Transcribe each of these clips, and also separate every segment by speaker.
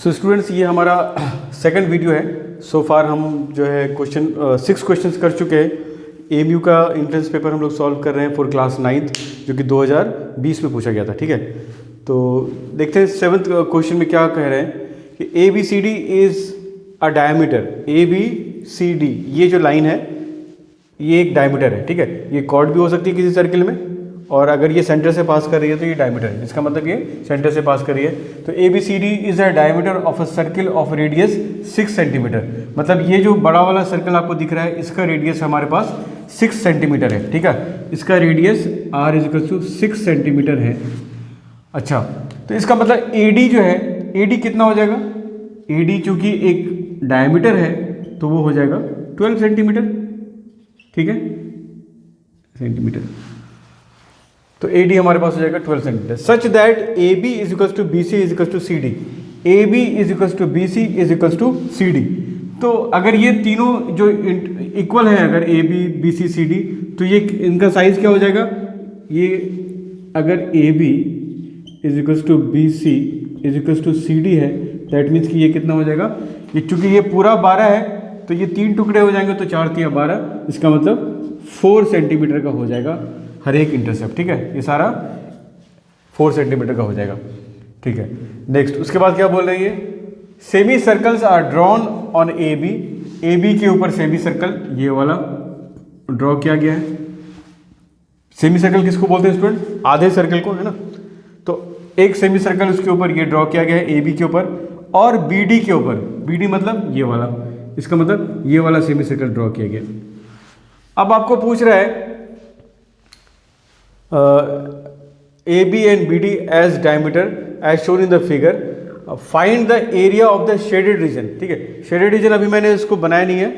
Speaker 1: So students, ये हमारा second video है। सो फार हम जो है क्वेश्चन 6 क्वेश्चंस कर चुके हैं। एएमयू का एंट्रेंस पेपर हम लोग सॉल्व कर रहे हैं फॉर क्लास 9th, जो कि 2020 में पूछा गया था। ठीक है, तो देखते हैं 7th क्वेश्चन में क्या कह रहे हैं कि ABCD is a diameter. ABCD ये जो लाइन है ये एक डायमीटर है। ठीक है, ये कॉर्ड भी हो सकती है किसी सर्किल में, और अगर ये सेंटर से पास कर रही है तो ये डायमीटर है। इसका मतलब ये सेंटर से पास कर रही है। तो ABCD is a diameter of a circle of radius 6 centimetre. मतलब ये जो बड़ा वाला सर्कल आपको दिख रहा है, इसका रेडियस हमारे पास 6 सेंटीमीटर है। ठीक है, इसका रेडियस R = 6 सेंटीमीटर है। अच्छा, तो इसका मतलब AD जो है, AD कितना हो जाएगा? AD चूंकि एक डायमीटर है तो वो हो जाएगा 12 सेंटीमीटर। ठीक है, सेंटीमीटर। तो AD हमारे पास हो जाएगा 12 centimetre. Such that AB = BC = CD। AB = BC = CD। तो अगर ये तीनों जो इक्वल है, अगर AB BC CD, तो ये इनका साइज क्या हो जाएगा? ये अगर AB = BC = CD है, दैट मीन्स कि ये कितना हो जाएगा? ये चूंकि ये पूरा 12 है तो ये 3 टुकड़े हो जाएंगे, तो 4 × 12, इसका मतलब 4 सेंटीमीटर का हो जाएगा हर एक इंटरसेप्ट। ठीक है, ये सारा 4 सेंटीमीटर का हो जाएगा। ठीक है, नेक्स्ट उसके बाद क्या बोल रही है? Semi circles are drawn on AB के ऊपर सेमी सर्कल ये वाला ड्रॉ किया गया है। सेमी सर्कल किसको बोलते हैं स्टूडेंट? आधे सर्कल को, है ना। तो एक सेमी सर्कल उसके ऊपर ये ड्रॉ किया गया है AB के ऊपर, और BD के ऊपर, BD मतलब ये वाला, इसका मतलब ये वाला सेमी सर्कल ड्रॉ किया गया। अब आपको पूछ रहा है AB and BD as diameter as shown in the figure, find the area of the shaded region। ठीक है, shaded region अभी मैंने इसको बनाया नहीं है,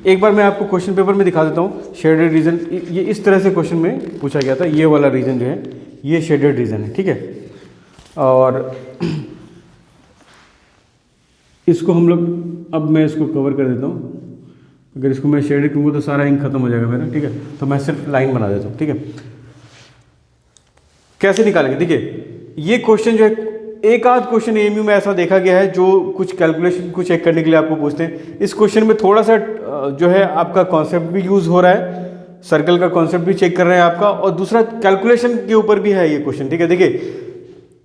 Speaker 1: एक बार मैं आपको क्वेश्चन पेपर में दिखा देता हूँ। shaded region ये इस तरह से क्वेश्चन में पूछा गया था। ये वाला रीजन जो है ये shaded region है। ठीक है, और इसको हम लोग, अब मैं इसको कवर कर देता हूँ। अगर इसको मैं शेडेड करूँगा तो सारा इंक खत्म हो जाएगा मेरा। ठीक है, तो मैं सिर्फ लाइन बना देता हूँ। ठीक है, कैसे निकालेंगे? देखिए, ये क्वेश्चन जो है, एक आध क्वेश्चन एएमयू में ऐसा देखा गया है जो कुछ कैलकुलेशन को चेक करने के लिए आपको पूछते हैं। इस क्वेश्चन में थोड़ा सा जो है आपका कॉन्सेप्ट भी यूज हो रहा है, सर्कल का कॉन्सेप्ट भी चेक कर रहे हैं आपका, और दूसरा कैलकुलेशन के ऊपर भी है ये क्वेश्चन। ठीक है, देखिए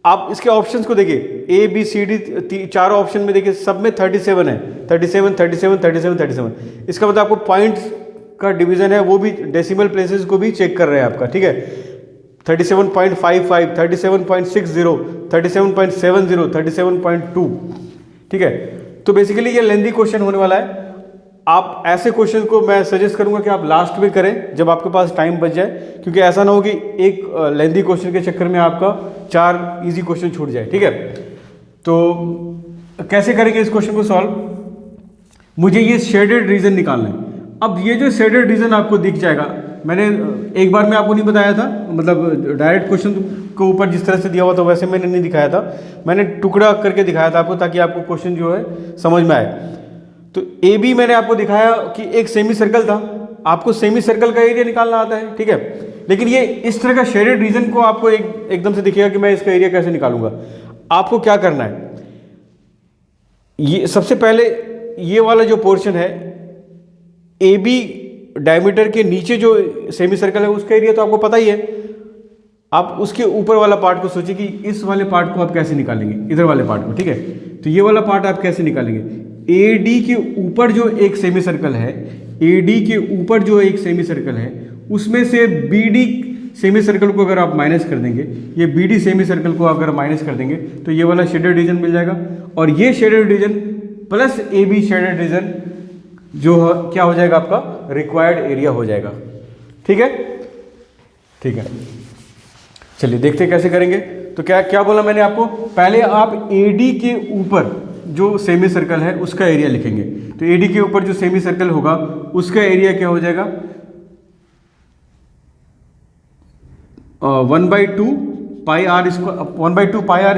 Speaker 1: आप इसके ऑप्शंस को देखिए, ABCD चारों ऑप्शन में देखिए, सब में 37 है। 37 37 37 37। इसका मतलब आपको पॉइंट्स का डिवीजन है, वो भी डेसिमल प्लेसेस को भी चेक कर रहे हैं आपका। ठीक है, 37.55, 37.60, 37.70, 37.2। ठीक है, तो बेसिकली ये लेंथी क्वेश्चन होने वाला है। आप ऐसे क्वेश्चन को मैं सजेस्ट करूंगा कि आप लास्ट में करें जब आपके पास टाइम बच जाए, क्योंकि ऐसा ना हो कि एक लेंथी क्वेश्चन के चक्कर में आपका 4 इजी क्वेश्चन छूट जाए। ठीक है, तो कैसे करेंगे इस क्वेश्चन को सॉल्व? मुझे ये शेडेड रीजन निकालना है। अब ये जो शेडेड रीजन आपको दिख जाएगा, मैंने एक बार में आपको नहीं बताया था, मतलब डायरेक्ट क्वेश्चन के ऊपर जिस तरह से दिया हुआ था वैसे मैंने नहीं दिखाया था, मैंने टुकड़ा करके दिखाया था आपको, ताकि आपको क्वेश्चन जो है समझ में आए। तो AB मैंने आपको दिखाया कि एक सेमी सर्कल था, आपको सेमी सर्कल का एरिया निकालना आता है। ठीक है, लेकिन ये इस तरह का शेडेड रीजन को आपको एकदम से दिखेगा कि मैं इसका एरिया कैसे निकालूंगा। आपको क्या करना है, ये सबसे पहले ये वाला जो पोर्शन है AB डायमीटर के नीचे जो सेमी सर्कल है उसका एरिया तो आपको पता ही है। आप उसके ऊपर वाला पार्ट को सोचिए कि इस वाले पार्ट को आप कैसे निकालेंगे, इधर वाले पार्ट को। ठीक है, तो ये वाला पार्ट आप कैसे निकालेंगे? AD के ऊपर जो एक सेमी सर्कल है, AD के ऊपर जो एक सेमी सर्कल है, उसमें से BD सेमी सर्कल को अगर आप माइनस कर देंगे, ये BD सेमी सर्कल को अगर माइनस कर देंगे तो ये वाला शेडेड रीजन मिल जाएगा, और ये shaded region plus AB shaded region जो क्या हो जाएगा? आपका रिक्वायर्ड एरिया हो जाएगा। ठीक है, ठीक है, चलिए देखते हैं कैसे करेंगे। तो क्या क्या बोला मैंने आपको? पहले आप AD के ऊपर जो सेमी सर्कल है उसका एरिया लिखेंगे। तो AD के ऊपर जो सेमी सर्कल होगा उसका एरिया क्या हो जाएगा? 1/2 पाई r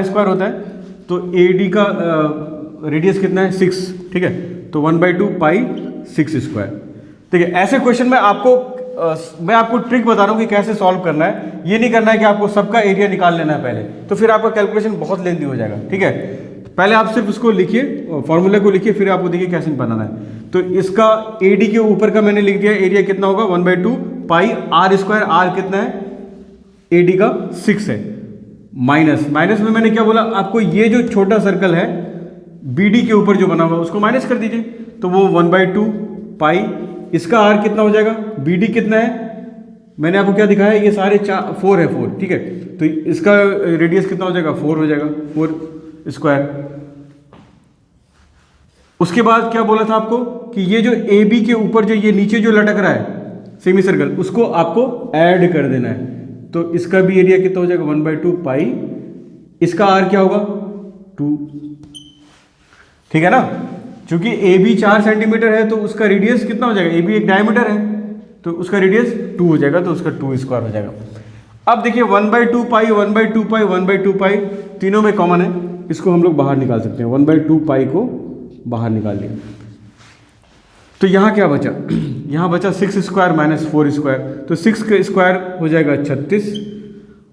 Speaker 1: स्क्वायर होता है। तो AD का रेडियस कितना है? 6। ठीक है, तो 1/2 पाई 6 स्क्वायर। ठीक है, ऐसे क्वेश्चन में मैं आपको ट्रिक बता रहा हूँ कि कैसे सॉल्व करना है। ये नहीं करना है कि आपको सबका एरिया निकाल लेना है पहले, तो फिर आपका कैलकुलेशन बहुत लेंथी हो जाएगा। ठीक है, पहले आप सिर्फ उसको लिखिए, फॉर्मूला को लिखिए, फिर आपको देखिए कैसे बनाना है। तो इसका AD के ऊपर का मैंने लिख दिया, एरिया कितना होगा 1/2 पाई आर स्क्वायर। आर कितना है, AD का 6 है। माइनस में मैंने क्या बोला आपको, ये जो छोटा सर्कल है BD के ऊपर जो बना हुआ उसको माइनस कर दीजिए, तो वो 1/2 पाई, इसका R कितना हो जाएगा, BD कितना है, मैंने आपको क्या दिखाया, ये सारे 4 है, 4, ठीक है। तो इसका रेडियस कितना हो जाएगा, 4 हो जाएगा, 4 स्क्वायर। उसके बाद क्या बोला था आपको कि ये जो AB के ऊपर जो ये नीचे जो लटक रहा है सेमी सर्कल, उसको आपको ऐड कर देना है। तो इसका भी एरिया कितना हो जाएगा 1/2 पाई, इसका R क्या होगा 2, ठीक है ना। क्योंकि AB 4 सेंटीमीटर है तो उसका रेडियस कितना हो जाएगा, AB एक डायमीटर है तो उसका रेडियस 2 हो जाएगा, तो उसका 2 स्क्वायर हो जाएगा। अब देखिए 1/2 पाई 1/2 पाई 1/2 पाई तीनों में कॉमन है, इसको हम लोग बाहर निकाल सकते हैं। 1/2 पाई को बाहर निकाल लिया, तो यहाँ क्या बचा, यहाँ बचा 6 स्क्वायर माइनस 4 स्क्वायर। तो 6 का स्क्वायर हो जाएगा 36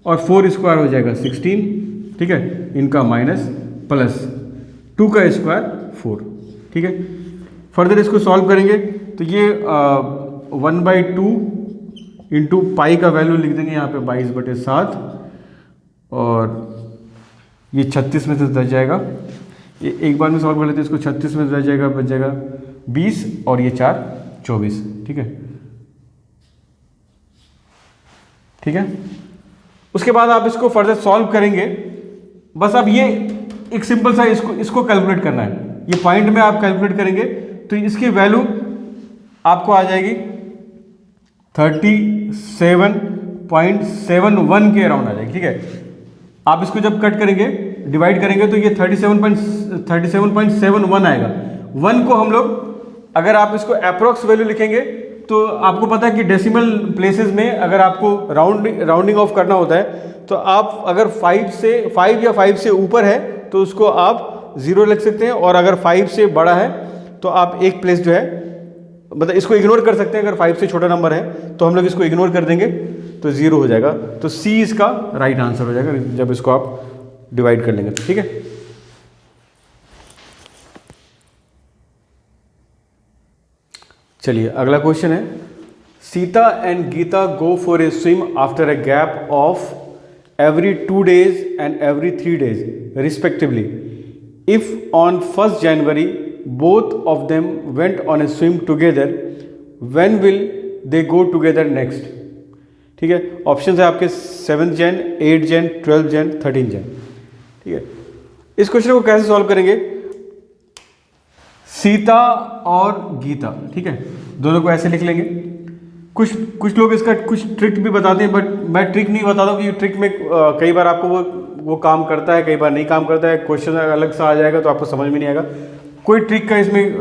Speaker 1: और 4 स्क्वायर हो जाएगा 16, ठीक है, इनका माइनस प्लस 2 का स्क्वायर 4, ठीक है। फर्दर इसको सॉल्व करेंगे तो ये 1/2 इंटू पाई का वैल्यू लिख देंगे यहाँ पे 22/7 और ये 36 में से बच जाएगा, ये एक बार में सॉल्व कर लेते हैं इसको, 36 में बच जाएगा 20 और ये 4 24, ठीक है, ठीक है। उसके बाद आप इसको फर्दर सॉल्व करेंगे, बस अब ये एक सिंपल सा इसको कैलकुलेट करना है, ये पॉइंट में आप कैलकुलेट करेंगे तो इसकी वैल्यू आपको आ जाएगी 37.71 के अराउंड आ जाएगी, ठीक है। आप इसको जब कट करेंगे डिवाइड करेंगे तो ये 37.71 आएगा। 1 को हम लोग अगर आप इसको अप्रोक्स वैल्यू लिखेंगे तो आपको पता है कि डेसिमल प्लेसेस में अगर आपको राउंडिंग ऑफ करना होता है तो आप अगर 5 या 5 से ऊपर है तो उसको आप 0 लिख सकते हैं, और अगर 5 से बड़ा है तो आप एक प्लेस जो है मतलब इसको इग्नोर कर सकते हैं। अगर 5 से छोटा नंबर है तो हम लोग इसको इग्नोर कर देंगे तो 0 हो जाएगा। तो C इसका राइट आंसर हो जाएगा जब इसको आप डिवाइड कर लेंगे, ठीक है। चलिए अगला क्वेश्चन है, Sita and Gita go for a swim after a gap of every 2 days and every 3 days respectively. If on 1st January both of them went on a swim together, when will they go together next? ठीक है, option है आपके 7 जन, 8 जन, 12 जन, 13 जन, ठीक है। इस क्वेश्चन को कैसे सॉल्व करेंगे, सीता और गीता, ठीक है, दोनों को ऐसे लिख लेंगे। कुछ लोग इसका कुछ ट्रिक भी बताते हैं, बट मैं ट्रिक नहीं बताता हूँ क्योंकि ट्रिक में कई बार आपको वो काम करता है, कई बार नहीं काम करता है, क्वेश्चन अलग सा आ जाएगा तो आपको समझ में नहीं आएगा। कोई ट्रिक का इसमें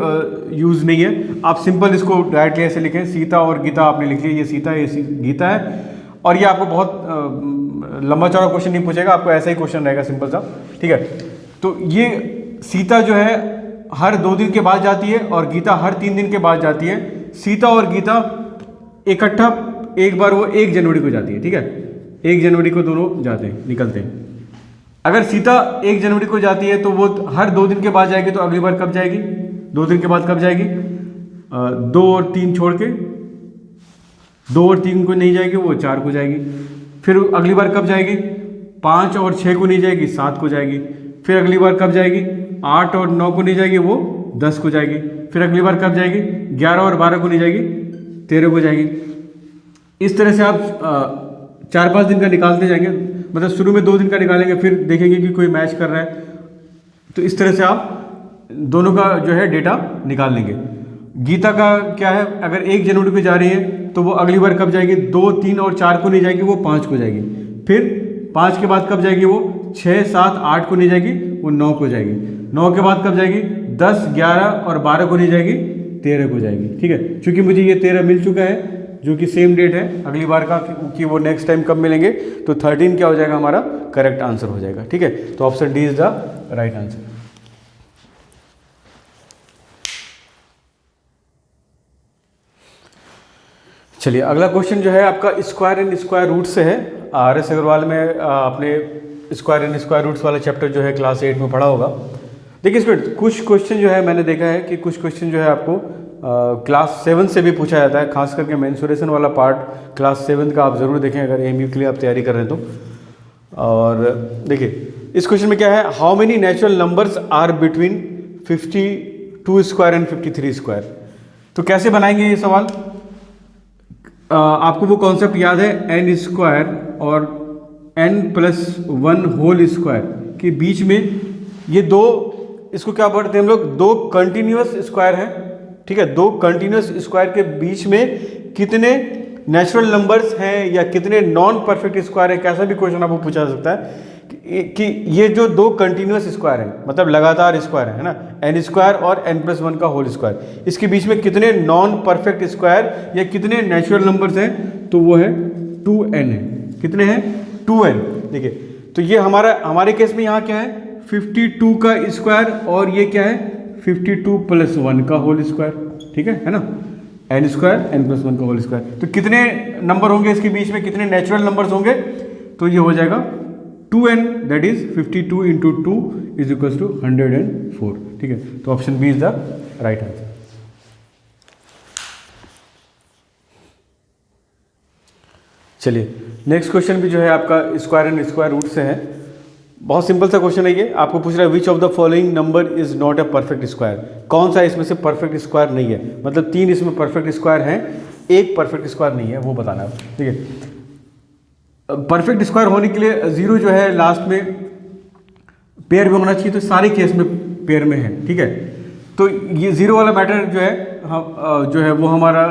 Speaker 1: यूज़ नहीं है, आप सिंपल इसको डायरेक्टली ऐसे लिखें, सीता और गीता आपने लिख लिया, ये सीता है ये गीता है, और ये आपको बहुत लंबा चौड़ा क्वेश्चन नहीं पूछेगा, आपको ऐसा ही क्वेश्चन रहेगा सिंपल सा, ठीक है। तो ये सीता जो है हर 2 दिन के बाद जाती है और गीता हर 3 दिन के बाद जाती है। सीता और गीता इकट्ठा एक बार वो 1 जनवरी को जाती है, ठीक है, 1 जनवरी को दोनों जाते हैं, निकलते हैं। अगर सीता 1 जनवरी को जाती है तो वो हर 2 दिन के बाद जाएगी, तो अगली बार कब जाएगी, 2 दिन के बाद कब जाएगी, 2 और 3 छोड़ के, 2 और 3 को नहीं जाएगी, वो 4 को जाएगी। फिर अगली बार कब जाएगी, 5 और 6 को नहीं जाएगी, 7 को जाएगी। फिर अगली बार कब जाएगी, 8 और 9 को नहीं जाएगी, वो 10 को जाएगी। फिर अगली बार कब जाएगी, 11 और 12 को नहीं जाएगी, 13 को जाएगी। इस तरह से आप 4-5 दिन का निकालते जाएंगे, मतलब शुरू में 2 दिन का निकालेंगे, फिर देखेंगे कि कोई मैच कर रहा है, तो इस तरह से आप दोनों का जो है डेटा निकाल लेंगे। गीता का क्या है, अगर 1 जनवरी को जा रही है तो वो अगली बार कब जाएगी, 2, 3 और 4 को नहीं जाएगी, वो 5 को जाएगी। फिर 5 के बाद कब जाएगी, वो 6, 7, 8 को नहीं जाएगी, वो 9 को जाएगी। 9 के बाद कब जाएगी, 10, 11 और 12 को नहीं जाएगी, 13 को जाएगी, ठीक है। चूंकि मुझे ये 13 मिल चुका है जो कि सेम डेट है अगली बार का, कि वो नेक्स्ट टाइम कब मिलेंगे, तो 13 क्या हो जाएगा, हमारा करेक्ट आंसर हो जाएगा, ठीक है। तो option D is the right answer. चलिए अगला क्वेश्चन जो है आपका स्क्वायर एंड स्क्वायर रूट से है। RS अग्रवाल में आपने स्क्वायर एंड स्क्वायर रूट्स वाला चैप्टर जो है क्लास 8 में पढ़ा होगा। देखिए स्टूडेंट, कुछ क्वेश्चन जो है मैंने देखा है कि कुछ क्वेश्चन जो है आपको क्लास 7 से भी पूछा जाता है, खास करके मेंसुरेशन वाला पार्ट क्लास 7 का आप ज़रूर देखें अगर एमयू के लिए आप तैयारी कर रहे हैं तो। और देखिए इस क्वेश्चन में क्या है, how many natural numbers are between 52 square and 53 square. तो कैसे बनाएंगे ये सवाल, आपको वो कॉन्सेप्ट याद है एन स्क्वायर और n+1 होल स्क्वायर के बीच में ये दो, इसको क्या पढ़ते हैं हम लोग, दो कंटिन्यूअस स्क्वायर हैं, ठीक है। दो कंटिन्यूअस स्क्वायर के बीच में कितने नेचुरल नंबर्स हैं या कितने नॉन परफेक्ट स्क्वायर है, कैसा भी क्वेश्चन आपको पूछा जा सकता है कि ये जो दो कंटिन्यूअस स्क्वायर हैं, मतलब लगातार स्क्वायर है ना, n स्क्वायर और n+1 का होल स्क्वायर, इसके बीच में कितने नॉन परफेक्ट स्क्वायर या कितने नेचुरल नंबर्स हैं, तो वो है 2n है। कितने हैं, 2n। देखिए तो ये हमारे केस में यहाँ क्या है, 52 का स्क्वायर और ये क्या है 52+1 का होल स्क्वायर, ठीक है ना, n स्क्वायर n+1 का होल स्क्वायर। तो कितने नंबर होंगे इसके बीच में, कितने नेचुरल नंबर्स होंगे, तो ये हो जाएगा 2n, that is 52 × 2 is equal to 104, ठीक है। तो option B is the right answer. चलिए नेक्स्ट क्वेश्चन भी जो है आपका स्क्वायर एंड स्क्वायर रूट से है। बहुत सिंपल सा क्वेश्चन है ये, आपको पूछ रहा है which of the following number is not a perfect square. कौन सा इसमें से परफेक्ट स्क्वायर नहीं है, मतलब 3 इसमें परफेक्ट स्क्वायर हैं, एक परफेक्ट स्क्वायर नहीं है, वो बताना है, ठीक है। परफेक्ट स्क्वायर होने के लिए 0 जो है लास्ट में पेयर में होना चाहिए, तो सारे केस में पेयर में है, ठीक है। तो ये 0 वाला मैटर जो है वो हमारा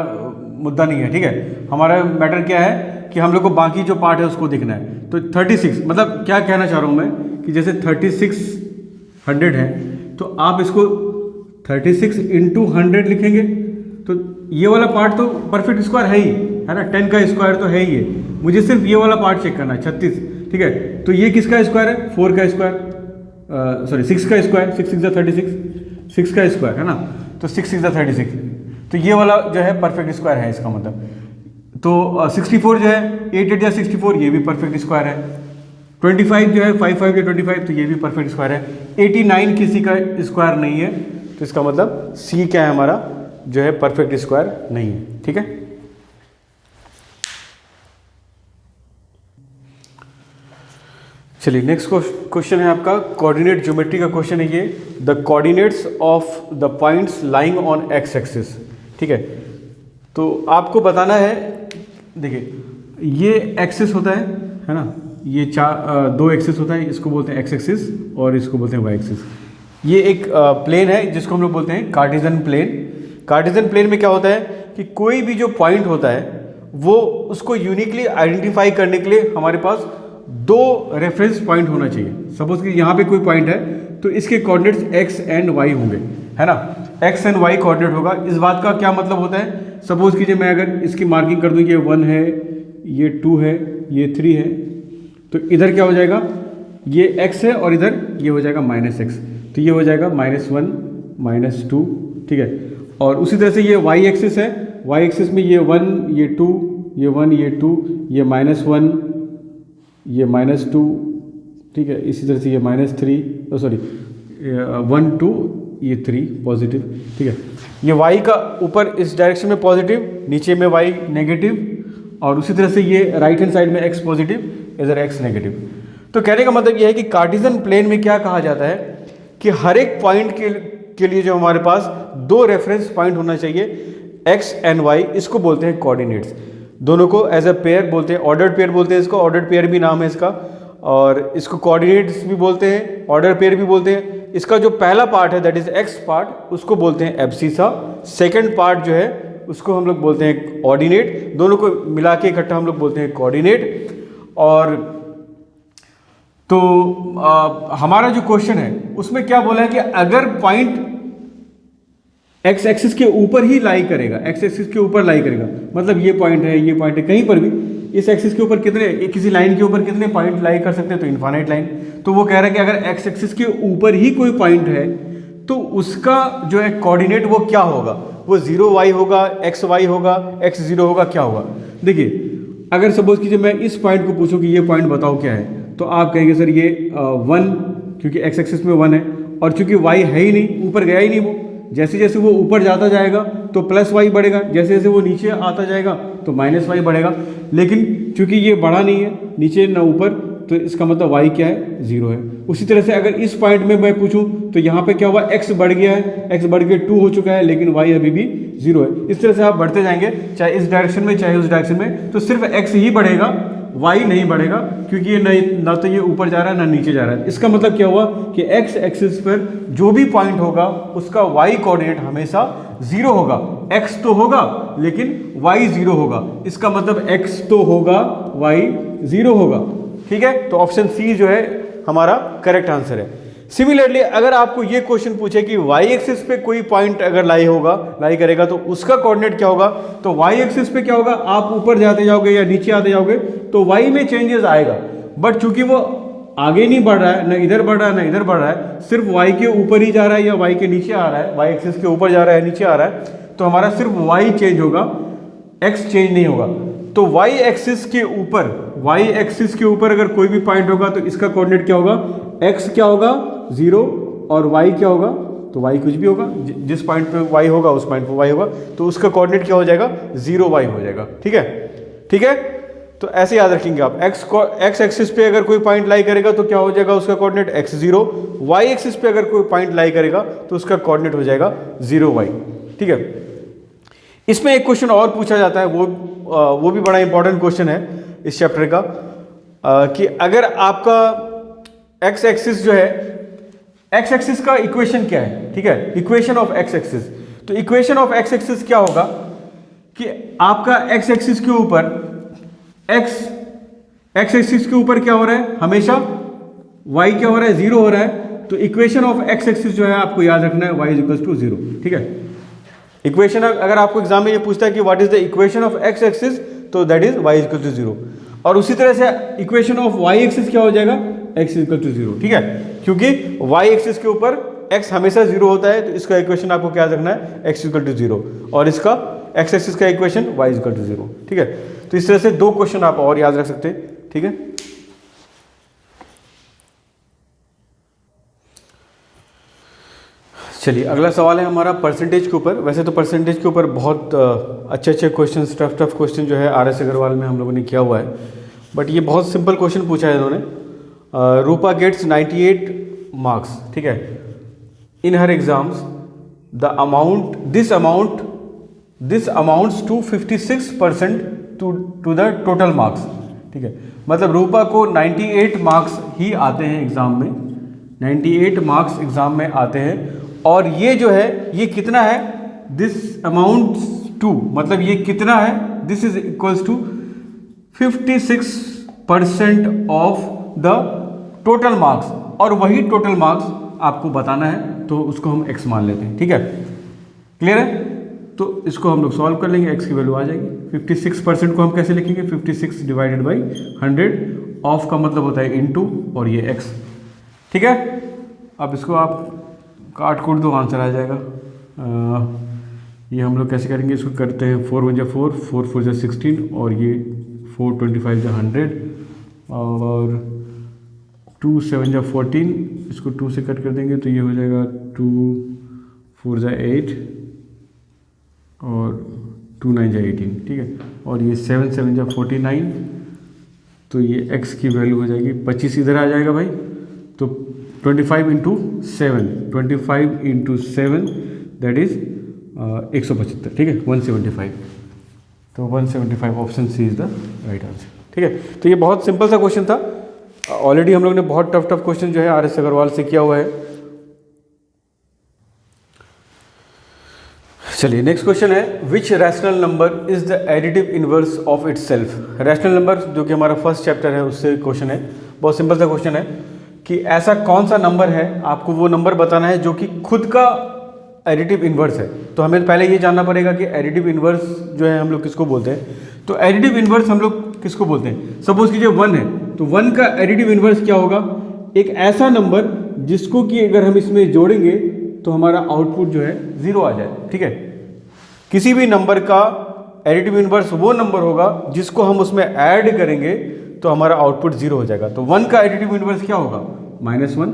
Speaker 1: मुद्दा नहीं है, ठीक है। हमारा मैटर क्या है कि हम लोग को बाकी जो पार्ट है उसको देखना है। तो 36, मतलब क्या कहना चाह रहा हूँ मैं कि जैसे 3600 है, तो आप इसको 36 × 100 लिखेंगे, तो ये वाला पार्ट तो परफेक्ट स्क्वायर है ही, है ना, 10 का स्क्वायर तो है ही है, मुझे सिर्फ ये वाला पार्ट चेक करना है 36, ठीक है। तो ये किसका स्क्वायर है, 4 का स्क्वायर, सॉरी 6 का स्क्वायर, 6 × 36, 6 का स्क्वायर है ना, तो 6 × 36, तो ये वाला जो है परफेक्ट स्क्वायर है इसका मतलब। तो 64 जो है 8 8 या 64, ये भी परफेक्ट स्क्वायर है। 25 जो है 5 5 या 25, तो ये भी परफेक्ट स्क्वायर है। 89 किसी का स्क्वायर नहीं है, तो इसका मतलब सी क्या है हमारा, जो है परफेक्ट स्क्वायर नहीं है, ठीक है। चलिए नेक्स्ट क्वेश्चन है आपका कोऑर्डिनेट ज्योमेट्री का क्वेश्चन है ये, the coordinates of the points lying on x axis, ठीक है। तो आपको बताना है, देखिए ये एक्सिस होता है ना, ये दो एक्सिस होता है, इसको बोलते हैं एक्स एक्सिस और इसको बोलते हैं वाई एक्सिस। ये एक प्लेन है जिसको हम लोग बोलते हैं कार्टेशियन प्लेन। कार्टेशियन प्लेन में क्या होता है कि कोई भी जो पॉइंट होता है वो उसको यूनिकली आइडेंटिफाई करने के लिए हमारे पास दो रेफरेंस पॉइंट होना चाहिए। सपोज कि यहाँ पे कोई पॉइंट है तो इसके कोऑर्डिनेट्स एक्स एंड वाई होंगे, है ना, एक्स एंड वाई कोऑर्डिनेट होगा। इस बात का क्या मतलब होता है, सपोज कीजिए मैं अगर इसकी मार्किंग कर दूं, ये 1 है, ये 2 है, ये 3 है, तो इधर क्या हो जाएगा, ये x है और इधर ये हो जाएगा -x, तो ये हो जाएगा -1 -2, ठीक है। और उसी तरह से ये y एक्सिस है, y एक्सिस में ये 1 ये 2 ये 1 ये 2 ये -1 ये -2, ठीक है। इसी तरह से ये -3 सॉरी 1 2 ये 3 पॉजिटिव, ठीक है। ये y का ऊपर इस डायरेक्शन में पॉजिटिव, नीचे में y नेगेटिव, और उसी तरह से ये राइट हैंड साइड में x पॉजिटिव, इधर x नेगेटिव। तो कहने का मतलब ये है कि कार्टेशियन प्लेन में क्या कहा जाता है कि हर एक पॉइंट के लिए जो हमारे पास दो रेफरेंस पॉइंट होना चाहिए, x एंड y, इसको बोलते हैं कोऑर्डिनेट्स। दोनों को एज अ पेयर बोलते हैं, ऑर्डर्ड पेयर बोलते हैं इसको, ऑर्डर्ड पेयर भी नाम है इसका, और इसको कोऑर्डिनेट्स भी बोलते हैं, ऑर्डर पेयर भी बोलते हैं। इसका जो पहला पार्ट है दैट इज एक्स पार्ट, उसको बोलते हैं एब्सिसा। सेकंड पार्ट जो है उसको हम लोग बोलते हैं ऑर्डिनेट। दोनों को मिला के इकट्ठा हम लोग बोलते हैं कोऑर्डिनेट। और तो हमारा जो क्वेश्चन है उसमें क्या बोला है कि अगर पॉइंट एक्स एक्सिस के ऊपर ही लाई करेगा, एक्स एक्सिस के ऊपर लाई करेगा, मतलब ये पॉइंट है, कहीं पर भी इस एक्सिस के ऊपर कितने, किसी लाइन के ऊपर कितने पॉइंट लाई कर सकते हैं, तो इनफाइनाइट लाइन। तो वो कह रहा है कि अगर एक्स एक्सिस के ऊपर ही कोई पॉइंट है तो उसका जो है कोऑर्डिनेट वो क्या होगा, वो 0y होगा, xy होगा, x0 होगा, क्या होगा। देखिए अगर सपोज कीजिए मैं इस पॉइंट को पूछूं कि ये पॉइंट बताओ क्या है, तो आप कहेंगे सर ये 1, क्योंकि एक्स एक्सिस में 1 है, और चूंकि y है ही नहीं, ऊपर गया ही नहीं वो, जैसे जैसे वो ऊपर जाता जाएगा तो प्लस वाई बढ़ेगा, जैसे जैसे वो नीचे आता जाएगा तो माइनस वाई बढ़ेगा। लेकिन चूंकि ये बड़ा नहीं है, नीचे ना ऊपर, तो इसका मतलब y क्या है, 0 है। उसी तरह से अगर इस पॉइंट में मैं पूछूं तो यहाँ पे क्या हुआ, x बढ़ गया है, x बढ़ के 2 हो चुका है, लेकिन y अभी भी 0 है। इस तरह से आप बढ़ते जाएंगे, चाहे इस डायरेक्शन में चाहे उस डायरेक्शन में, तो सिर्फ x ही बढ़ेगा, y नहीं बढ़ेगा, क्योंकि ये ना तो ये ऊपर जा रहा है ना नीचे जा रहा है। इसका मतलब क्या हुआ कि x एक्सिस पर जो भी पॉइंट होगा उसका y कोऑर्डिनेट हमेशा 0 होगा। x तो होगा लेकिन y 0 होगा, इसका मतलब x तो होगा, y 0 होगा। ठीक है, तो ऑप्शन सी जो है हमारा करेक्ट आंसर है। सिमिलरली अगर आपको ये क्वेश्चन पूछे कि y एक्सिस पे कोई पॉइंट अगर लाई करेगा तो उसका कोऑर्डिनेट क्या होगा, तो y एक्सिस पे क्या होगा, आप ऊपर जाते जाओगे या नीचे आते जाओगे तो y में चेंजेस आएगा, बट चूंकि वो आगे नहीं बढ़ रहा है, ना इधर बढ़ रहा है ना इधर बढ़ रहा है, सिर्फ y के ऊपर ही जा रहा है या y के नीचे आ रहा है, y एक्सिस के ऊपर जा रहा है नीचे आ रहा है, तो हमारा सिर्फ y चेंज होगा, x चेंज नहीं होगा। तो y एक्सिस के ऊपर अगर कोई भी पॉइंट होगा तो इसका कोऑर्डिनेट क्या होगा, x क्या होगा 0 और y क्या होगा, तो y कुछ भी होगा, जिस पॉइंट पे y होगा उस पॉइंट पे y होगा, तो उसका कोऑर्डिनेट क्या हो जाएगा, 0y हो जाएगा। ठीक है, तो ऐसे याद रखेंगे आप, x एक्सिस पे अगर कोई पॉइंट लाई करेगा तो क्या हो जाएगा उसका कोऑर्डिनेट x0, y एक्सिस पे अगर कोई पॉइंट लाई करेगा तो उसका कोऑर्डिनेट हो जाएगा 0y। ठीक है, इसमें एक क्वेश्चन और पूछा जाता है, वो भी बड़ा इंपॉर्टेंट क्वेश्चन है इस चैप्टर का, कि अगर आपका x एक्सिस जो है, x एक्सिस का इक्वेशन क्या है, ठीक है, इक्वेशन ऑफ x एक्सिस, तो इक्वेशन ऑफ x एक्सिस क्या होगा कि आपका x एक्सिस के ऊपर x एक्सिस के ऊपर क्या हो रहा है, हमेशा y क्या हो रहा है, 0 हो रहा है, तो इक्वेशन ऑफ x एक्सिस जो है आपको याद रखना है y इज इक्वल टू 0। ठीक है, इक्वेशन अगर आपको एग्जाम में ये पूछता है कि what is the equation of x axis, तो that is y is equal to 0, और उसी तरह से इक्वेशन ऑफ y एक्सिस क्या हो जाएगा, x इज इक्वल टू 0। ठीक है, क्योंकि y एक्सिस के ऊपर x हमेशा 0 होता है, तो इसका इक्वेशन आपको क्या रखना है, x इक्वल टू 0, और इसका x एक्सिस का इक्वेशन y इक्वल टू 0। ठीक है, तो इस तरह से 2 क्वेश्चन आप और याद रख सकते हैं। ठीक है, चलिए अगला सवाल है हमारा परसेंटेज के ऊपर। वैसे तो परसेंटेज के ऊपर बहुत अच्छे क्वेश्चन, टफ क्वेश्चन जो है RS अग्रवाल में हम लोगों ने किया हुआ है, बट ये बहुत सिंपल क्वेश्चन पूछा है इन्होंने। रूपा गेट्स 98 मार्क्स, ठीक है, in her exams, this amounts to 56% to the total marks. ठीक है, मतलब रूपा को 98 मार्क्स ही आते हैं एग्जाम में, 98 मार्क्स एग्जाम में आते हैं, और ये जो है ये कितना है, दिस अमाउंट्स टू, मतलब ये कितना है, this is equals to 56% of the total marks, और वही टोटल मार्क्स आपको बताना है, तो उसको हम x मान लेते हैं। ठीक है, क्लियर है, तो इसको हम लोग सॉल्व कर लेंगे, x की वैल्यू आ जाएगी। 56% को हम कैसे लिखेंगे, 56 डिवाइडेड बाई 100, ऑफ का मतलब होता है इनटू, और ये x। ठीक है, अब इसको आप काट कूट दो, आंसर आ जाएगा। ये हम लोग कैसे करेंगे, इसको करते हैं 4 1 4, 4 4 16, और ये 4 25 100, और 2 7 14, इसको 2 से कट कर देंगे तो ये हो जाएगा 2 4 8, और 2 9 18। ठीक है, और ये 7 7 49, तो ये x की वैल्यू हो जाएगी 25, इधर आ जाएगा भाई, तो 25 इंटू 7, 25 इंटू 7 दैट इज 175। ठीक है, 175, तो 175 option C is the right answer. ठीक है, तो ये बहुत सिंपल सा क्वेश्चन था, ऑलरेडी हम लोग ने बहुत टफ क्वेश्चन जो है RS अग्रवाल से किया हुआ है। चलिए नेक्स्ट क्वेश्चन है, which rational number is the additive inverse of itself. Rational number जो कि हमारा फर्स्ट चैप्टर है उससे क्वेश्चन है, बहुत सिंपल सा क्वेश्चन है कि ऐसा कौन सा नंबर है, आपको वो नंबर बताना है जो कि खुद का एडिटिव इन्वर्स है। तो हमें पहले ये जानना पड़ेगा कि एडिटिव इन्वर्स जो है हम लोग किसको बोलते हैं। तो एडिटिव इन्वर्स हम लोग किसको बोलते हैं, सपोज कीजिए 1 है, तो 1 का एडिटिव इन्वर्स क्या होगा, एक ऐसा नंबर जिसको कि अगर हम इसमें जोड़ेंगे तो हमारा आउटपुट जो है 0 आ जाए। ठीक है, किसी भी नंबर का एडिटिव इन्वर्स वो नंबर होगा जिसको हम उसमें ऐड करेंगे तो हमारा आउटपुट 0 हो जाएगा। तो 1 का एडिटिव इन्वर्स क्या होगा, -1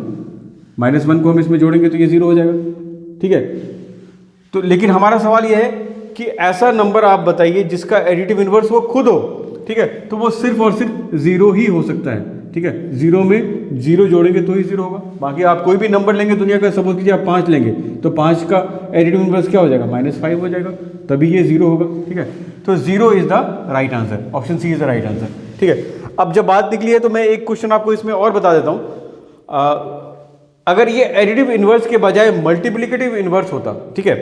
Speaker 1: -1 को हम इसमें जोड़ेंगे तो ये 0 हो जाएगा, ठीक है। तो लेकिन हमारा सवाल ये है कि ऐसा नंबर आप बताइए जिसका एडिटिव इन्वर्स वो खुद हो, ठीक है। तो वो सिर्फ और सिर्फ 0 ही हो सकता है, ठीक है। 0 में 0 जोड़ेंगे तो ही 0 होगा। बाकी आप कोई भी नंबर लेंगे दुनिया का, सपोज कीजिए आप 5 लेंगे तो 5 का एडिटिव इन्वर्स क्या हो जाएगा, -5 हो जाएगा, तभी ये 0 होगा, ठीक है। तो 0 is the right answer, option C is the right answer, ठीक है। अब जब बात निकली है तो मैं एक क्वेश्चन आपको इसमें और बता देता हूँ। अगर ये एडिटिव इन्वर्स के बजाय मल्टीप्लिकेटिव इन्वर्स होता, ठीक है,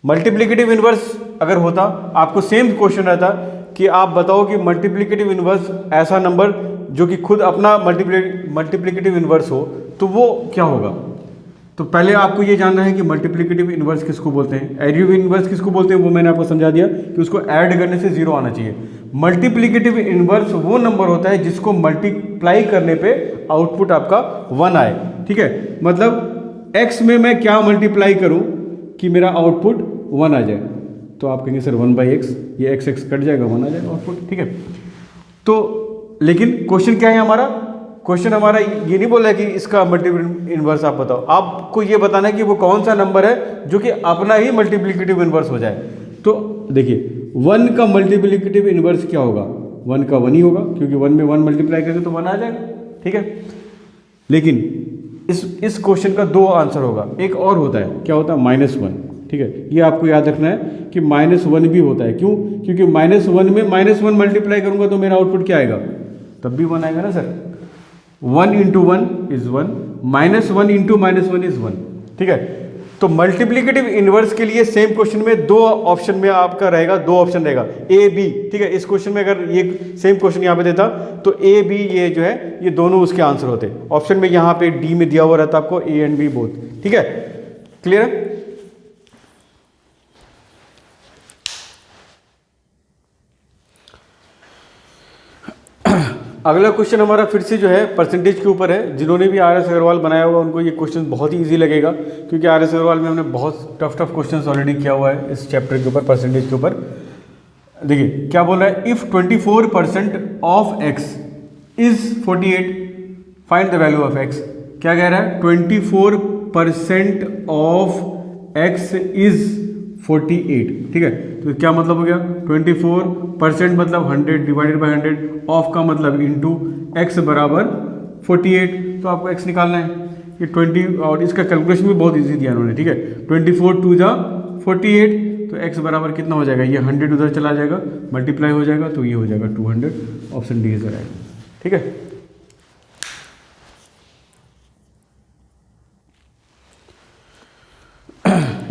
Speaker 1: मल्टीप्लिकेटिव इन्वर्स अगर होता, आपको सेम क्वेश्चन रहता कि आप बताओ कि मल्टीप्लिकेटिव इन्वर्स ऐसा नंबर जो कि खुद अपना मल्टीप्लिकेटिव इन्वर्स हो, तो वो क्या होगा। तो पहले आपको ये जानना है कि मल्टीप्लिकेटिव इन्वर्स किसको बोलते हैं, एडिटिव इन्वर्स किसको बोलते हैं, वो मैंने आपको समझा दिया कि उसको ऐड करने से 0 आना चाहिए। मल्टीप्लिकेटिव इन्वर्स वो नंबर होता है जिसको मल्टीप्लाई करने पे आउटपुट आपका 1 आए, ठीक है। मतलब x में मैं क्या मल्टीप्लाई करूं कि मेरा आउटपुट 1 आ जाए, तो आप कहेंगे सर 1/x, ये x कट जाएगा, 1 आ जाएगा आउटपुट, ठीक है। तो लेकिन क्वेश्चन क्या है हमारा, क्वेश्चन हमारा ये नहीं बोला है कि इसका मल्टीप्लिकेटिव इन्वर्स आप बताओ, आपको ये बताना है कि वो कौन सा नंबर है जो कि अपना ही मल्टीप्लिकेटिव इन्वर्स हो जाए। तो देखिए 1 का मल्टीप्लिकेटिव इन्वर्स क्या होगा, 1 का 1 ही होगा, क्योंकि 1 में 1 मल्टीप्लाई करेंगे तो 1 आ जाएगा, ठीक है। लेकिन इस क्वेश्चन का 2 आंसर होगा, एक और होता है, क्या होता है, -1, ठीक है। ये आपको याद रखना है कि -1 भी होता है, क्यों, क्योंकि -1 में -1 मल्टीप्लाई करूंगा तो मेरा आउटपुट क्या आएगा, तब भी 1 आएगा ना सर। 1 × 1 इज 1, -1 × -1 इज 1, ठीक है। तो मल्टीप्लिकेटिव इन्वर्स के लिए सेम क्वेश्चन में 2 ऑप्शन में आपका रहेगा, 2 ऑप्शन रहेगा A B, ठीक है। इस क्वेश्चन में अगर ये सेम क्वेश्चन यहाँ पे देता तो A B ये जो है ये दोनों उसके आंसर होते। ऑप्शन में यहाँ पे D में दिया हुआ रहता आपको A एंड B बोथ, ठीक है। क्लियर है। अगला क्वेश्चन हमारा फिर से जो है परसेंटेज के ऊपर है। जिन्होंने भी RS अग्रवाल बनाया हुआ उनको ये क्वेश्चन बहुत ही इजी लगेगा, क्योंकि RS अग्रवाल में हमने बहुत टफ क्वेश्चंस ऑलरेडी किया हुआ है इस चैप्टर के ऊपर, परसेंटेज के ऊपर। देखिए क्या बोल रहा है, if 24% of x is 48 find the value of x। क्या कह रहा है, 24% ऑफ x इज 48, ठीक है। तो क्या मतलब हो गया, 24% मतलब 100 डिवाइडेड बाई 100, ऑफ का मतलब इंटू x बराबर 48। तो आपको x निकालना है, ये 20, और इसका कैलकुलेशन भी बहुत इजी दिया उन्होंने, ठीक है। 24 × 2 = 48, तो x बराबर कितना हो जाएगा, ये 100 उधर चला जाएगा, मल्टीप्लाई हो जाएगा, तो ये हो जाएगा 200। ऑप्शन डी इज राइट, ठीक है।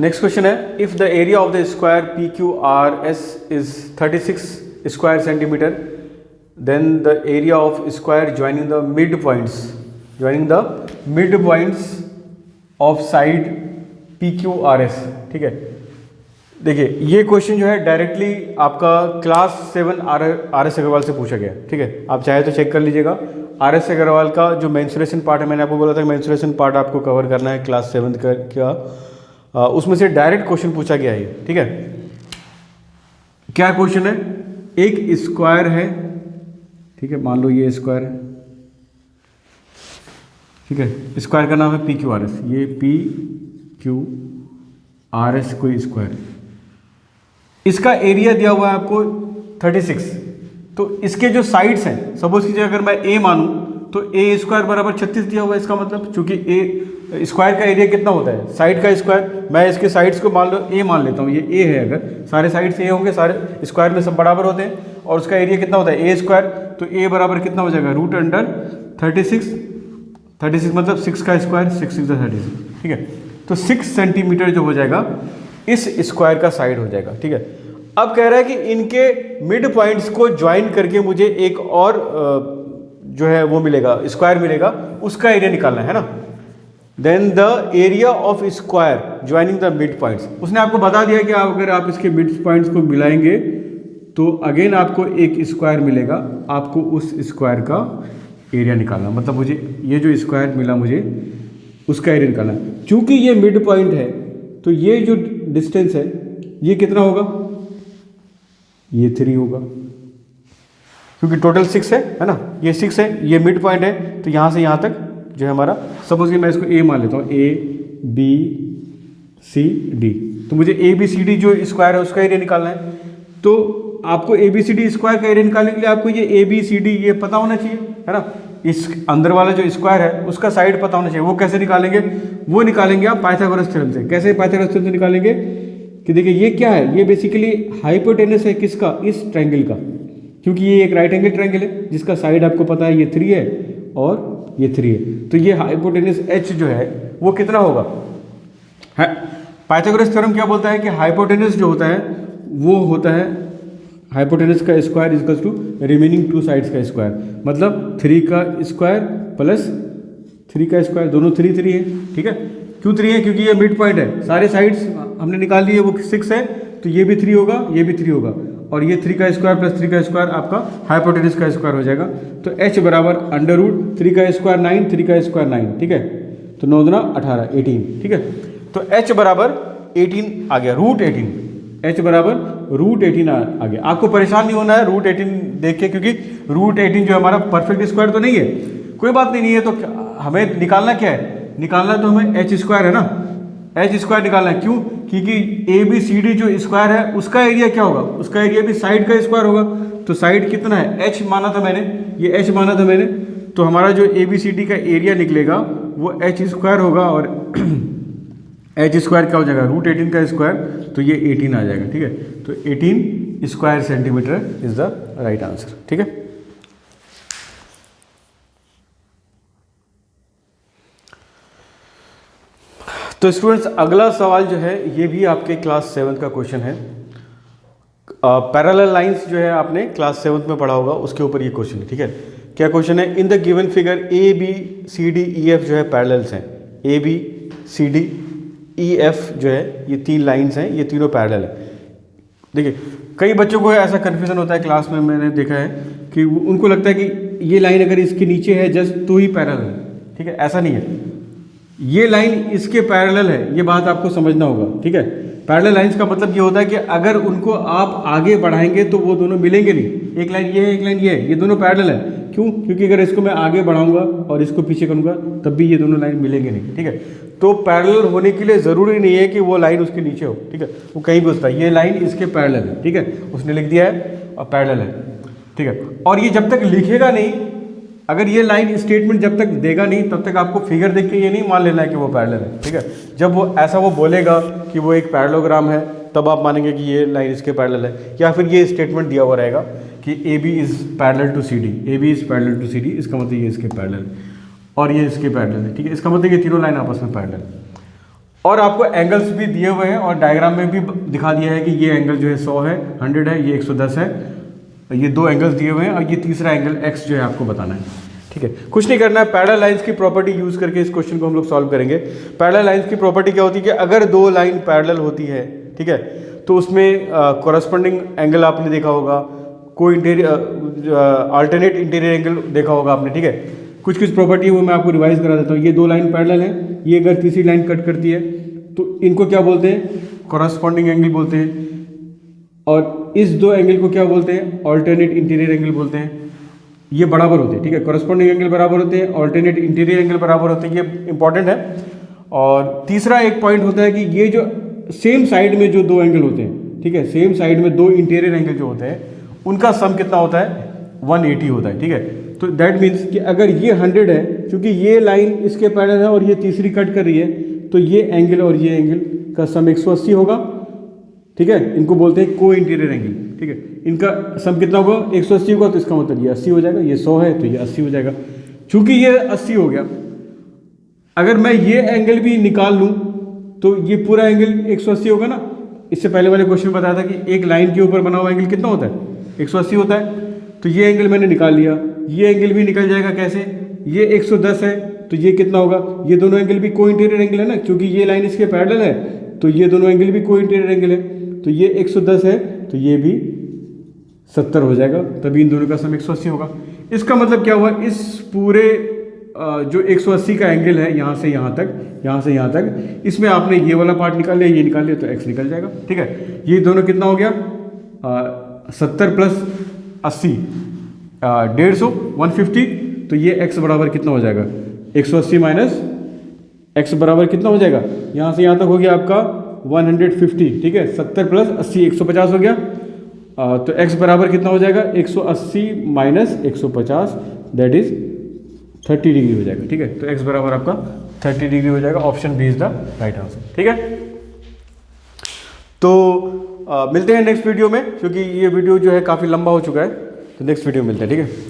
Speaker 1: नेक्स्ट क्वेश्चन है, if the area of the square PQRS is 36 square centimetre, then the area of square joining the midpoints of side PQRS, ठीक है। देखिए ये क्वेश्चन जो है डायरेक्टली आपका क्लास 7 RS अग्रवाल से पूछा गया, ठीक है। आप चाहे तो चेक कर लीजिएगा। RS अग्रवाल का जो मेंसुरेशन पार्ट है, मैंने आपको बोला था मेंसुरेशन पार्ट आपको कवर करना है क्लास 7 का, उसमें से डायरेक्ट क्वेश्चन पूछा गया है, ठीक है। क्या क्वेश्चन है, एक स्क्वायर है, ठीक है, मान लो ये स्क्वायर है, ठीक है। स्क्वायर का नाम है PQRS, ये PQRS कोई स्क्वायर है। इसका एरिया दिया हुआ है आपको 36। तो इसके जो साइड्स हैं, सपोज कीजिए अगर मैं A मानूं तो A² बराबर 36 दिया हुआ है। इसका मतलब चूंकि A स्क्वायर का एरिया कितना होता है, साइड का स्क्वायर, मैं इसके साइड्स को मान लो A मान लेता हूँ, ये A है, अगर सारे साइड्स A होंगे, सारे स्क्वायर में सब बराबर होते हैं, और उसका एरिया कितना होता है A², तो A बराबर कितना हो जाएगा, √36। 36 मतलब 6 का स्क्वायर, 6 6 36, ठीक है। तो 6 सेंटीमीटर जो हो जाएगा इस स्क्वायर का साइड हो जाएगा, ठीक है। अब कह रहा है कि इनके मिड पॉइंट्स को ज्वाइन करके मुझे एक और जो है वो मिलेगा, स्क्वायर मिलेगा, उसका एरिया निकालना है ना। Then the area of square joining the mid points, उसने आपको बता दिया कि अगर आप इसके मिड पॉइंट्स को मिलाएंगे तो अगेन आपको एक स्क्वायर मिलेगा, आपको उस स्क्वायर का एरिया निकालना, मतलब मुझे ये जो स्क्वायर मिला मुझे उसका एरिया निकालना। चूंकि ये मिड पॉइंट है तो ये जो डिस्टेंस है ये कितना होगा, ये 3 होगा, क्योंकि टोटल 6 है ना, ये 6 है, ये मिड पॉइंट है, तो यहाँ से यहाँ तक जो है हमारा, सपोज कि मैं इसको ए मान लेता हूँ, ABCD, तो मुझे ABCD जो स्क्वायर है उसका एरिया निकालना है। तो आपको ABCD स्क्वायर का एरिया निकालने के लिए आपको ये ABCD ये पता होना चाहिए, है ना। इस अंदर वाला जो स्क्वायर है उसका साइड पता होना चाहिए। वो कैसे निकालेंगे? वो निकालेंगे आप पाइथागोरस थ्योरम से। कैसे पाइथागोरस थ्योरम से निकालेंगे कि देखिए ये क्या है, ये बेसिकली हाइपोटेनस है किसका, इस ट्रायंगल का, क्योंकि ये एक राइट एंगल ट्रायंगल है जिसका साइड आपको पता है ये 3 है और ये 3 है। तो ये हाइपोटेनस H जो है वो कितना होगा? पाइथागोरस थ्योरम क्या बोलता है कि हाइपोटेनस जो होता है वो होता है हाइपोटेनस का square equals to remaining 2 sides का स्क्वायर, मतलब 3 का स्क्वायर प्लस 3 का स्क्वायर, दोनों 3 3 है, ठीक है। क्यों 3 है? क्योंकि ये मिड पॉइंट है, सारे साइड्स हमने निकाल लिए, वो 6 है, तो ये भी 3 होगा, ये भी 3 होगा, और ये 3 का स्क्वायर प्लस 3 का स्क्वायर आपका हाइपोटेनस का स्क्वायर हो जाएगा। तो H बराबर अंडर रूट 3 का स्क्वायर 9, 3 का स्क्वायर 9, ठीक है। तो 9 दूना 18, 18, ठीक है। तो H बराबर 18 आ गया, रूट 18, H बराबर रूट 18 आ गया। आपको परेशान नहीं होना है रूट 18 देख के, क्योंकि रूट 18 जो हमारा परफेक्ट स्क्वायर तो नहीं है, कोई बात नहीं है। तो हमें निकालना क्या है? निकालना तो हमें H स्क्वायर है ना, H स्क्वायर निकालना है। क्यों? क्योंकि ABCD जो स्क्वायर है उसका एरिया क्या होगा? उसका एरिया भी साइड का स्क्वायर होगा। तो साइड कितना है? H माना था मैंने, ये H माना था मैंने, तो हमारा जो ABCD का एरिया निकलेगा वो H स्क्वायर होगा, और H स्क्वायर क्या हो जाएगा? रूट 18 का स्क्वायर, तो ये 18 आ जाएगा, ठीक है। तो 18 square centimetre is the right answer, ठीक है। तो स्टूडेंट्स अगला सवाल जो है ये भी आपके क्लास 7 का क्वेश्चन है। पैरेलल लाइंस जो है आपने क्लास 7 में पढ़ा होगा, उसके ऊपर ये क्वेश्चन है, ठीक है। क्या क्वेश्चन है? In the given figure ABCDEF जो है पैरेलल्स हैं, ABCDEF जो है ये 3 लाइंस हैं, ये तीनों पैरेलल है। देखिए कई बच्चों को ऐसा कन्फ्यूजन होता है क्लास में, मैंने देखा है कि उनको लगता है कि ये लाइन अगर इसके नीचे है जस्ट तो ही पैरेलल है, ठीक है। ऐसा नहीं है, ये लाइन इसके पैरेलल है, ये बात आपको समझना होगा, ठीक है। पैरेलल लाइंस का मतलब ये होता है कि अगर उनको आप आगे बढ़ाएंगे तो वो दोनों मिलेंगे नहीं। एक लाइन ये है, एक लाइन ये है, ये दोनों पैरेलल है। क्यों? क्योंकि अगर इसको मैं आगे बढ़ाऊंगा और इसको पीछे करूंगा तब भी ये दोनों लाइन मिलेंगे नहीं, ठीक है। तो पैरेलल होने के लिए ज़रूरी नहीं है कि वो लाइन उसके नीचे हो, ठीक है, वो कहीं भी हो सकता है। ये लाइन इसके पैरेलल है, ठीक है, उसने लिख दिया है और पैरेलल है, ठीक है। और ये जब तक लिखेगा नहीं, अगर ये लाइन स्टेटमेंट जब तक देगा नहीं तब तक आपको फिगर देख के ये नहीं मान लेना है कि वो पैरेलल है, ठीक है। जब वो ऐसा वो बोलेगा कि वो एक पैरेललोग्राम है तब आप मानेंगे कि ये लाइन इसके पैरेलल है, या फिर ये स्टेटमेंट दिया हुआ रहेगा कि AB is parallel to CD, AB is parallel to CD, इसका मतलब ये इसके पैरेलल और ये इसके पैरेलल है, ठीक है। इसका मतलब ये तीनों लाइन आपस में पैरेलल। और आपको एंगल्स भी दिए हुए हैं और डायग्राम में भी दिखा दिया है कि ये एंगल जो है 100 है, 100 है, ये 110 है, ये 2 एंगल्स दिए हुए हैं और ये तीसरा एंगल X जो है आपको बताना है, ठीक है। कुछ नहीं करना है, पैरेलल लाइंस की प्रॉपर्टी यूज़ करके इस क्वेश्चन को हम लोग सॉल्व करेंगे। पैरेलल लाइंस की प्रॉपर्टी क्या होती है कि अगर 2 लाइन पैरेलल होती है, ठीक है, तो उसमें कॉरस्पॉन्डिंग एंगल आपने देखा होगा, कोई अल्टरनेट इंटीरियर एंगल देखा होगा आपने, ठीक है। कुछ प्रॉपर्टी है वो मैं आपको रिवाइज करा देता हूँ। ये 2 लाइन पैरेलल है, ये अगर तीसरी लाइन कट करती है तो इनको क्या बोलते हैं? कॉरस्पॉन्डिंग एंगल बोलते हैं। और इस 2 एंगल को क्या बोलते हैं? ऑल्टरनेट इंटीरियर एंगल बोलते हैं। ये बराबर होते हैं, ठीक है, कॉरस्पॉन्डिंग एंगल बराबर होते हैं, ऑल्टरनेट इंटीरियर एंगल बराबर होते हैं, ये इंपॉर्टेंट है। और तीसरा एक पॉइंट होता है कि ये जो सेम साइड में जो 2 एंगल होते हैं, ठीक है, सेम साइड में 2 इंटीरियर एंगल जो होते हैं उनका सम कितना होता है? 180 होता है, ठीक है। तो दैट मीन्स कि अगर ये 100 है, क्योंकि ये लाइन इसके पैरेलल है और ये तीसरी कट कर रही है, तो ये एंगल और ये एंगल का सम 180 होगा, ठीक है। इनको बोलते हैं को इंटीरियर एंगल, ठीक है। इनका सम कितना होगा? 180 होगा, तो इसका मतलब ये 80 हो जाएगा। ये 100 है तो ये 80 हो जाएगा। चूंकि ये 80 हो गया, अगर मैं ये एंगल भी निकाल लूँ तो ये पूरा एंगल 180 होगा ना। इससे पहले वाले क्वेश्चन में बताया था कि एक लाइन के ऊपर बना हुआ एंगल कितना होता है? 180 होता है। तो ये एंगल मैंने निकाल लिया, ये एंगल भी निकल जाएगा। कैसे? ये 110 है तो ये कितना होगा? ये दोनों एंगल भी को इंटीरियर एंगल है ना, क्योंकि ये लाइन इसके पैरेलल है, तो ये दोनों एंगल भी को इंटीरियर एंगल है। तो ये 110 है तो ये भी 70 हो जाएगा, तभी इन दोनों का सम 180 होगा। इसका मतलब क्या हुआ? इस पूरे जो 180 का एंगल है यहाँ से यहाँ तक, यहाँ से यहाँ तक, इसमें आपने ये वाला पार्ट निकाल लिया, ये निकाल लिया, तो x निकल जाएगा, ठीक है। ये दोनों कितना हो गया? 70 प्लस 80 150, 150, तो ये x बराबर कितना हो जाएगा? 180 माइनस x बराबर कितना हो जाएगा, यहाँ से यहाँ तक हो गया आपका 150, ठीक है। 70 प्लस 80 150 हो गया। तो x बराबर कितना हो जाएगा, 180 माइनस 150 दैट इज 30 डिग्री हो जाएगा, ठीक है। तो x बराबर आपका 30 डिग्री हो जाएगा। Option B is the right answer, ठीक है। तो मिलते हैं नेक्स्ट वीडियो में, क्योंकि ये वीडियो जो है काफ़ी लंबा हो चुका है। तो नेक्स्ट वीडियो में मिलते हैं, ठीक है।